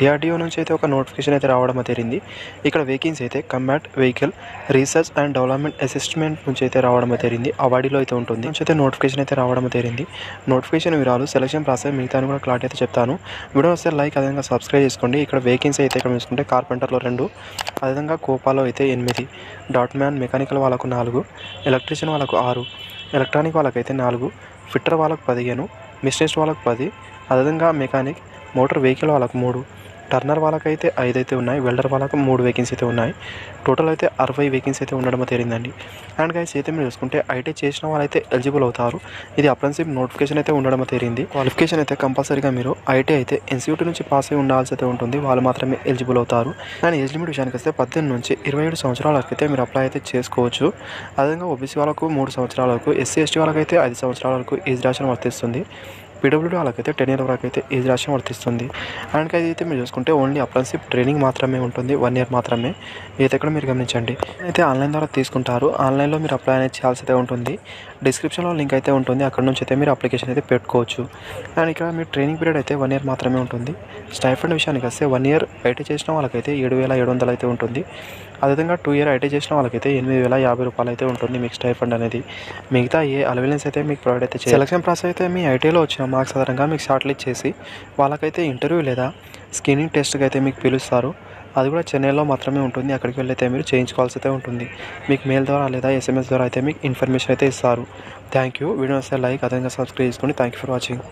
DRDO నుంచి అయితే ఒక నోటిఫికేషన్ అయితే రావడం జరిగింది. ఇక్కడ వేకెన్సీ అయితే కమ్బాట్ వెహికల్ రీసెర్చ్ అండ్ డెవలప్మెంట్ అసిస్ట్మెంట్ నుంచి అయితే రావడం జరిగింది. అవార్డులో అయితే ఉంటుంది నుంచి అయితే నోటిఫికేషన్ అయితే రావడం జరిగింది. నోటిఫికేషన్ వివరాలు, సెలక్షన్ ప్రాసెస్ మిగతాను కూడా క్లారిటీ అయితే చెప్తాను. వీడియో వస్తే లైక్, అదేవిధంగా సబ్స్క్రైబ్ చేసుకోండి. ఇక్కడ వేకెన్సీ అయితే ఇక్కడ చూసుకుంటే కార్పెంటర్లో 2, అదేవిధంగా కోపాలో అయితే 8, డాట్ మ్యాన్ మెకానికల్ వాళ్ళకు 4, ఎలక్ట్రీషియన్ వాళ్ళకు 6, ఎలక్ట్రానిక్ వాళ్ళకైతే 4, ఫిట్టర్ వాళ్ళకు 15, మిషనిస్ట్ వాళ్ళకు 10, అదేవిధంగా మెకానిక్ మోటార్ వెహికల్ వాళ్ళకు 3, టర్నర్ వాళ్ళకైతే 5 అయితే ఉన్నాయి, వెల్డర్ వాళ్ళకు 3 వేకెన్సీ అయితే ఉన్నాయి. టోటల్ అయితే 60 వేకెన్సీ అయితే ఉండడం తేలిందండి. అండ్ గైస్ అయితే మీరు చూసుకుంటే ఐటీ చేసిన వాళ్ళైతే ఎలిజిబుల్ అవుతారు. ఇది అప్రెంటిస్‌షిప్ నోటిఫికేషన్ అయితే ఉండడం తేలింది. క్వాలిఫికేషన్ అయితే కంపల్సరీగా మీరు ఐటీ అయితే ఎన్సీయూటీ నుంచి పాస్ అయి ఉండాల్సి అయితే ఉంటుంది. వాళ్ళు మాత్రమే ఎలిజిబుల్ అవుతారు. అండ్ ఏజ్ లిమిట్ విషయానికి వస్తే 18 నుంచి 27 సంవత్సరాల వరకు అయితే మీరు అప్లై అయితే చేసుకోవచ్చు. అదేవిధంగా ఓబీసీ వాళ్ళకు 3 సంవత్సరాల వరకు, ఎస్సీ ఎస్టీ వాళ్ళకైతే 5 సంవత్సరాల వరకు ఏజ్ రిలాక్సేషన్ వర్తిస్తుంది. పీడబ్ల్యూడీ వాళ్ళకైతే 10 ఇయర్ వరకు అయితే ఏజ్ రిలాక్సేషన్ వర్తిస్తుంది. అండ్ అయితే మీరు చూసుకుంటే ఓన్లీ అప్రెంటిస్‌షిప్ ట్రైనింగ్ మాత్రమే ఉంటుంది, 1 ఇయర్ మాత్రమే. ఇది ఎక్కడ మీరు గమనించండి. అయితే ఆన్లైన్ ద్వారా తీసుకుంటారు. ఆన్లైన్లో మీరు అప్లై అనేది చేయాల్సి అయితే ఉంటుంది. డిస్క్రిప్షన్లో లింక్ అయితే ఉంటుంది, అక్కడ నుంచి అయితే మీరు అప్లికేషన్ అయితే పెట్టుకోవచ్చు. అండ్ ఇక్కడ మీ ట్రైనింగ్ పీరియడ్ అయితే 1 ఇయర్ మాత్రమే ఉంటుంది. స్టైఫండ్ విషయానికి వస్తే 1 ఇయర్ ఐటీ చేసిన వాళ్ళకైతే 7,700 అయితే ఉంటుంది. అదేవిధంగా 2 ఇయర్ ఐటీ చేసిన వాళ్ళకైతే 8,050 రూపాయలు అయితే ఉంటుంది మీకు స్టైఫండ్ అనేది. మిగతా ఏ అలవెన్స్ అయితే మీకు ప్రొవైడ్ అయితే చేయాలి. సెలక్షన్ ప్రాసెస్ అయితే మీ ఐటీలో వచ్చిన మార్క్స్ ఆధారంగా మీకు షార్ట్ లిస్ట్ చేసి వాళ్ళకైతే ఇంటర్వ్యూ లేదా స్క్రీనింగ్ టెస్ట్కి అయితే మీకు పిలుస్తారు. అది కూడా చెన్నైలో మాత్రమే ఉంటుంది. అక్కడికి వెళ్ళైతే మీరు చేయించుకోవాల్సి అయితే ఉంటుంది. మీకు మెయిల్ ద్వారా లేదా SMS ద్వారా అయితే మీకు ఇన్ఫర్మేషన్ అయితే ఇస్తారు. Thank you. వీడియో వస్తే లైక్, అదేవిధంగా సబ్స్క్రైబ్ చేసుకోండి. Thank you for watching.